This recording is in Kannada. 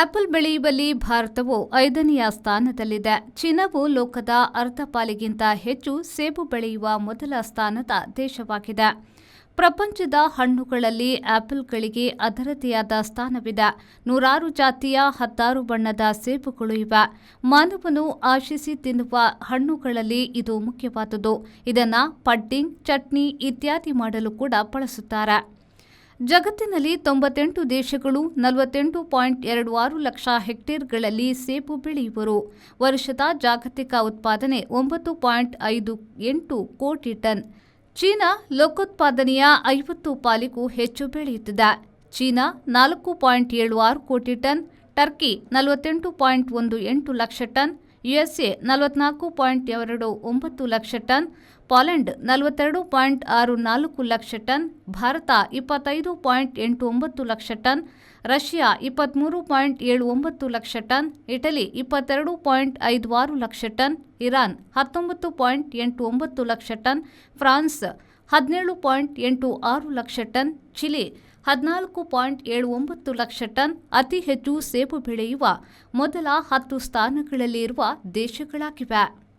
ಆಪಲ್ ಬೆಳೆಯುವಲ್ಲಿ ಭಾರತವು 5ನೆಯ ಸ್ಥಾನದಲ್ಲಿದೆ. ಚೀನಾವು ಲೋಕದ ಅರ್ಧ ಪಾಲಿಗಿಂತ ಹೆಚ್ಚು ಸೇಬು ಬೆಳೆಯುವ ಮೊದಲ ಸ್ಥಾನದ ದೇಶವಾಗಿದೆ. ಪ್ರಪಂಚದ ಹಣ್ಣುಗಳಲ್ಲಿ ಆಪಲ್ಗಳಿಗೆ ಅದರದೇ ಆದ ಸ್ಥಾನವಿದೆ. 106 ಜಾತಿಯ 16 ಬಣ್ಣದ ಸೇಬುಗಳು ಇವೆ. ಮಾನವನು ಆಶಿಸಿ ತಿನ್ನುವ ಹಣ್ಣುಗಳಲ್ಲಿ ಇದು ಮುಖ್ಯವಾದುದು. ಇದನ್ನು ಪಡ್ಡಿಂಗ್, ಚಟ್ನಿ ಇತ್ಯಾದಿ ಮಾಡಲು ಕೂಡ ಬಳಸುತ್ತಾರೆ. ಜಗತ್ತಿನಲ್ಲಿ 98 ದೇಶಗಳು 48.26 ಲಕ್ಷ ಹೆಕ್ಟೇರ್ಗಳಲ್ಲಿ ಸೇಬು ಬೆಳೆಯುವರು. ವರ್ಷದ ಜಾಗತಿಕ ಉತ್ಪಾದನೆ 9.58 ಕೋಟಿ ಟನ್. ಚೀನಾ ಲೋಕೋತ್ಪಾದನೆಯ 50 ಪಾಲಿಗೂ ಹೆಚ್ಚು ಬೆಳೆಯುತ್ತಿದೆ. ಚೀನಾ 4.76 ಕೋಟಿ ton, Turkey 48.18 lakh ton, USA 44.29 lakh ton, Poland 42.64 lakh ton, Bharat 25.89 lakh ton, Russia 23.79 lakh ton, Italy 22.56 lakh ton, Iran 19.89 lakh ton, France 17.86 lakh ton, Chile 14.79 lakh ton ಅತಿ ಹೆಚ್ಚು ಸೇಬು ಬೆಳೆಯುವ ಮೊದಲ 10 ಸ್ಥಾನಗಳಲ್ಲಿ ಇರುವ ದೇಶಗಳಾಗಿವೆ.